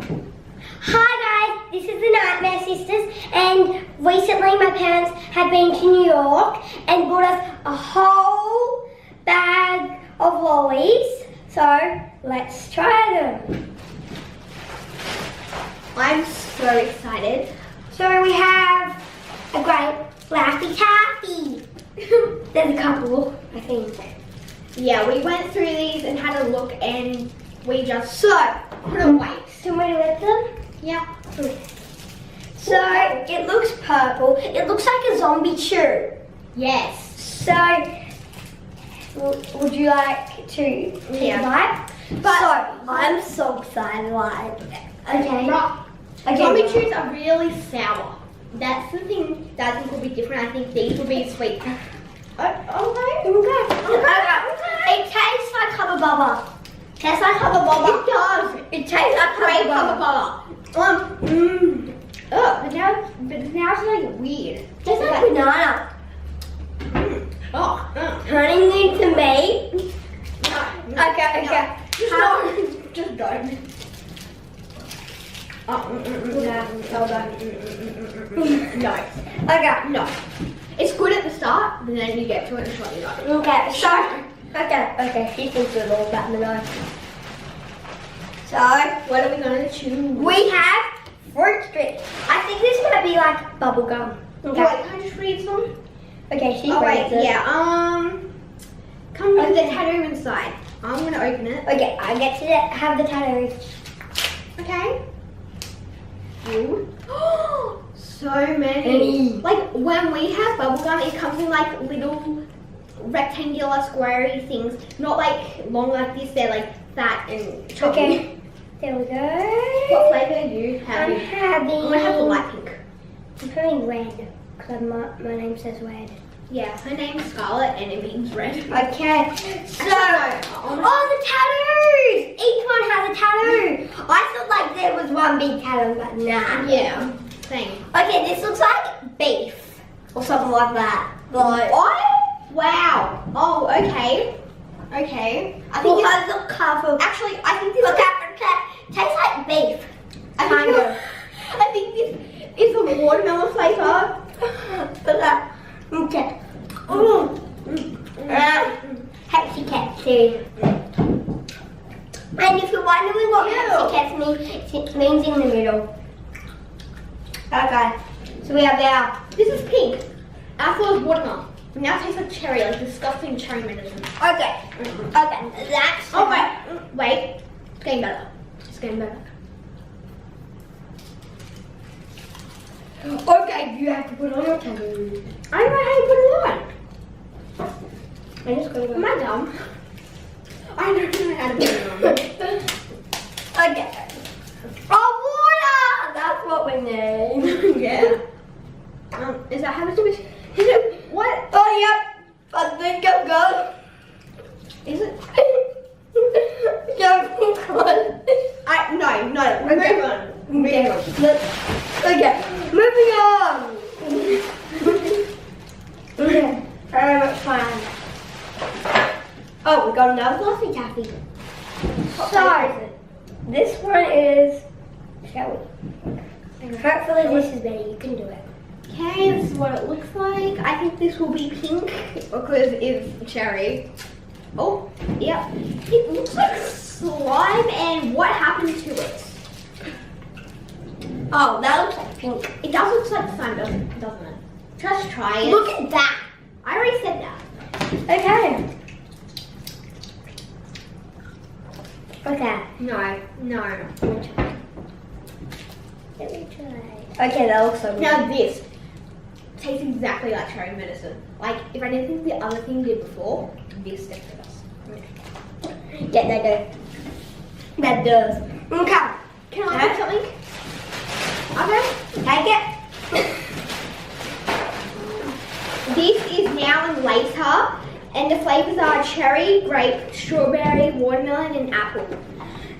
Hi guys, this is the Nightmare Sisters, and recently my parents have been to New York and bought us a whole bag of lollies. So let's try them. I'm so excited. So we have a grape, Laffy Taffy. There's a couple, I think. Yeah, we went through these and had a look, and we just couldn't wait. Do you want to lift them? Yeah. So it looks purple. It looks like a zombie chew. Yes. So would you like to take a bite? So I'm so excited. Like, okay. Zombie chews are really sour. That's the thing that I think will be different. I think these will be sweet. Okay. It tastes like Hubba Bubba. Tastes like Hubba Bubba. It does. It tastes like grape Hubba Bubba. But now it's like weird. It tastes like banana. Turning into me. Okay. Just don't. No. Okay. No. It's good at the start, but then you get to it and try it out. Okay. So. Okay. He thinks we're all about the knife. So, what are we going to choose? We have fruit strips. I think this might be like bubble gum. Okay. Wait, can I just read some? Okay, she reads it. Yeah, come with the tattoo inside. I'm going to open it. Okay, I get to have the tattoo. Okay. Ooh. So many. Like, when we have bubble gum, it comes in like little rectangular squarey things, not like long like this. They're like fat and chunky. Okay, there we go. What flavor are you having? I'm gonna have the light pink. I'm having red because my name says red. Yeah, her name's Scarlet and it means red. Okay, so the tattoos. Each one has a tattoo. I thought like there was one big tattoo, but nah. Yeah, same. Okay, this looks like beef or something like that. Like what? Wow. Oh, okay. Okay. I think it's the cover. Actually, I think this tastes like beef. I think this is a watermelon flavor. Okay. Pepsi Cat too. And if you're wondering what Pepsi Cat means in the middle. Okay. So we have our. This is pink. I thought it was watermelon. Now it tastes like cherry, like disgusting cherry medicine. Okay. Okay. That's. Oh wait. It's getting better. It's getting better. Okay, you have to put on your tattoo. I don't know how you put it on. I'm just gonna go. Am I dumb? I don't know how to put it on. Okay. Oh, water! That's what we need. Yeah. Is that how much of it? Is it what? Oh, yep. I think I'm good. Is it? Yeah, I'm good. No. Move on. Okay, moving on. Okay, fine. Oh, we got another Laffy Taffy. So, this one is, shall we? Hopefully this is better, you can do it. Okay, this is what it looks like. I think this will be pink because it's cherry. Oh, yeah. It looks like slime, and what happened to it? Oh, that looks like pink. It does look like slime, doesn't it? Just try it. Look at that. I already said that. Okay. Okay. No. Let me try. Okay, that looks so good. Now this tastes exactly like cherry medicine. Like, if I didn't think the other thing did before, this definitely does. Yeah, that does. That does. Okay. Can I have something? Okay. Take it. This is now in later, and the flavors are cherry, grape, strawberry, watermelon, and apple.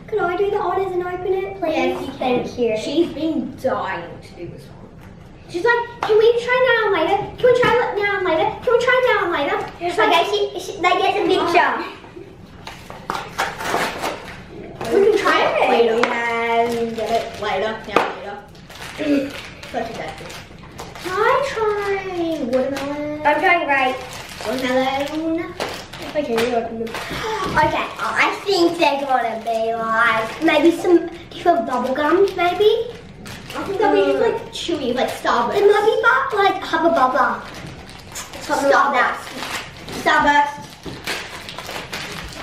Can I do the honors and open it, please? Yes, you can. Thank you. She's been dying to do this one. She's like, can we try now and later? Can we try now and later? Can we try now and later? She's like, they get the picture. We can try it later. Yeah. and get it later. Such a bad thing. Can I try watermelon? I'm trying grape. Watermelon. Okay, you open them. Okay, I think they're gonna be like maybe some different bubble gums, maybe. I think they'll be just like chewy, like Starburst. It might be like Hubba Bubba. Something like that. Starburst.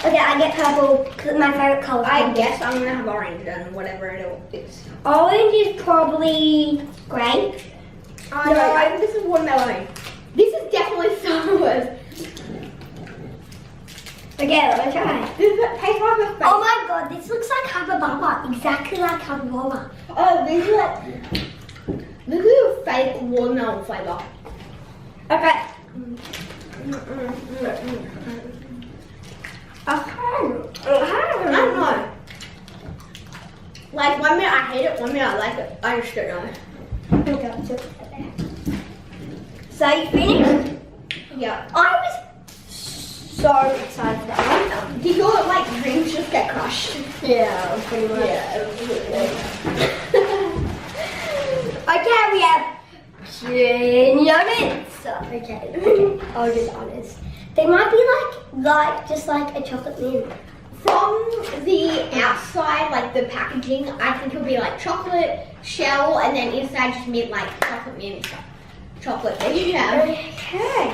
Okay, I get purple because my favorite color. I guess I'm gonna have orange and whatever it is. Orange is probably grape. No, I think this is watermelon. This is definitely Starburst. Okay, let me try. This tastes like a fake. Oh my god, this looks like Hubba Bubba. Exactly like Hubba Bubba. Oh, this is a fake watermelon flavour. Okay. I don't know. Like 1 minute I hate it, 1 minute I like it. I just don't know. Okay, so you finished? Yeah. I was so excited for that one. Did your like dreams just get crushed? Yeah, pretty much. Yeah, it was really okay, we have nuggets. Okay, I'll just honest. They might be just like a chocolate mint. From the outside, like the packaging, I think it'll be like chocolate shell, and then inside just mint, like chocolate mint chocolate that you have. Okay.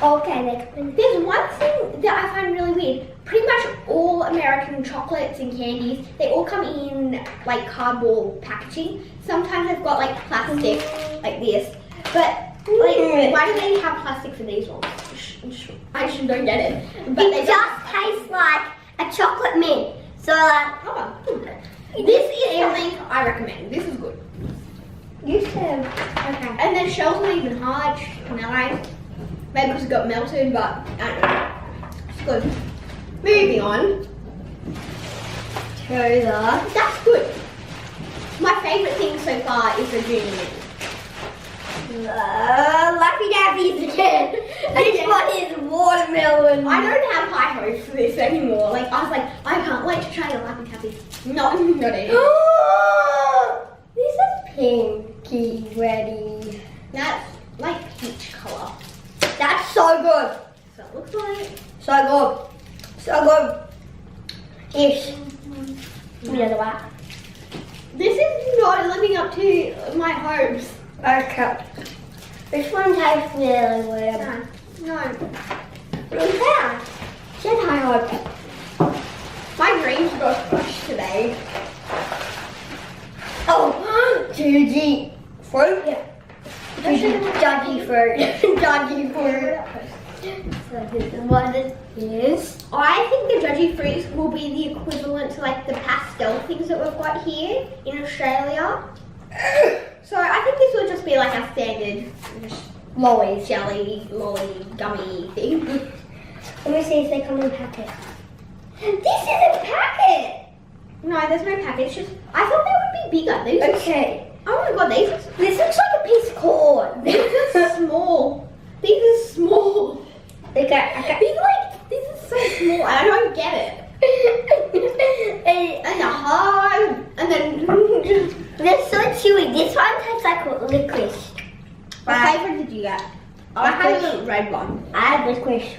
Okay, there's one thing that I find really weird. Pretty much all American chocolates and candies, they all come in like cardboard packaging. Sometimes they've got like plastic, like this. But like, why do they have plastic for these ones? I just don't get it. But it just tastes like a chocolate mint. So like, this is something I recommend. This is good. You said, okay. And then shells are even hard, nice. Maybe because it got melted, but I don't know. It's good. Moving on. That's good. My favourite thing so far is the junior mint. Laffy Daffies again. This one is watermelon. I don't have high hopes for this anymore. Like I was like, I can't wait to try the Laffy Daffies. Not any. This is pinky ready. That's like peach colour. That's so good. So it looks like. So good. So good. Ish. Another one. This is not living up to my hopes. Okay. This one tastes really weird. No. Yeah. Said high hope. My dreams got crushed today. Oh, Juji fruit. Yeah. JUJYFruits. JUJYFruits. So this is what it is. I think the JUJYFruits will be the equivalent to like the pastel things that we've got here in Australia. So I think this will just be like a standard lolly, jelly, lolly, gummy thing. Let me see if they come in a packet. This is a packet! No, there's no packet. It's just, I thought they would be bigger. These okay. Oh my god, this looks like a piece of cord. These are small. These are small. Okay. These are so small. I don't get it. And they're hard. And then they're so chewy. This one tastes like licorice. What flavor did you get? I had the red one. I had licorice.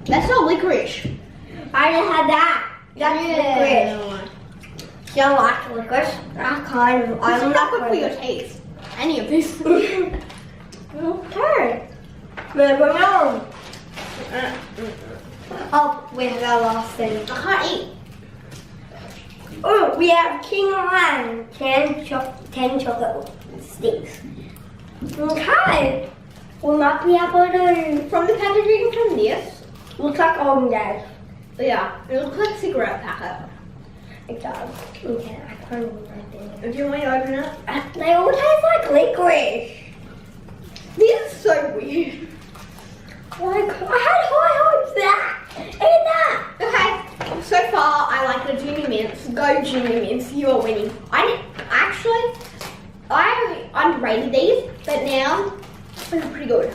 That's not licorice. I just had that. That's licorice. You don't like licorice? I'm not good for your taste. Any of this. Okay. Moving on. Oh, we have our last thing. I can't eat. Oh, we have King Lion 10 chocolate sticks. Okay. Will not be able to. From the packaging from this, looks like orange. Yeah, it looks like a cigarette packet. It does. Okay, I kind of like it. Do you want to open it? They all taste like licorice. This is so weird. Like, I had high hopes for that. Eat that. Okay, so far I like the Junior Mints. Go Junior Mints, you are winning. I underrated these, but now they're pretty good.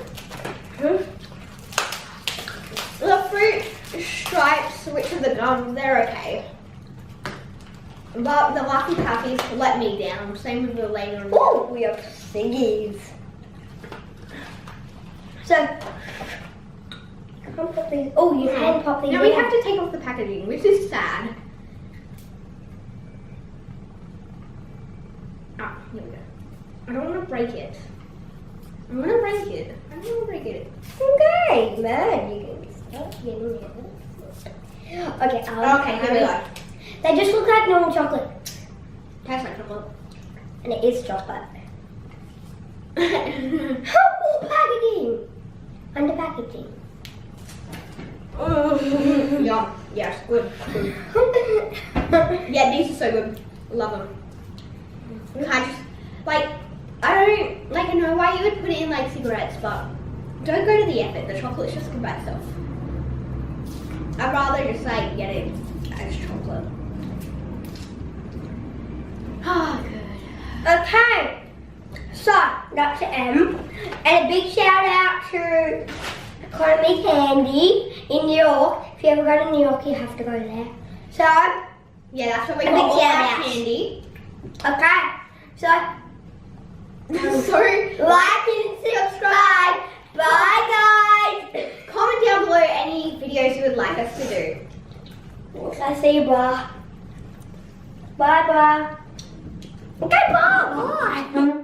The fruit stripes, which are the gums, they're okay. But the Laffy Taffies let me down. Same with the later. Oh, we have ciggies. So, can't pop these. Oh, you can pop these. Now we have to take off the packaging, which is sad. Ah, here we go. I don't want to break it. I want to break it. I don't want to break it. Okay, man, you can stop getting it. Okay, Okay, here we go. They just look like normal chocolate. Tastes like chocolate. And it is chocolate. Helpful packaging! Under packaging. Yum. Yes, good. Good. Yeah, these are so good. Love them. I just, like, I don't, like, I know why you would put it in, like, cigarettes, but don't go to the effort. The chocolate's just good by itself. I'd rather just, like, get it as chocolate. Oh, good. Okay, so that's M. And a big shout out to Economy Candy in New York. If you ever go to New York, you have to go there. So, Yeah, that's what we A call big all shout our out. candy. okay, so So, like and subscribe. Bye, guys. comment down below any videos you would like us to do. I say bye. Bye, bye. Okay, bye. Bye.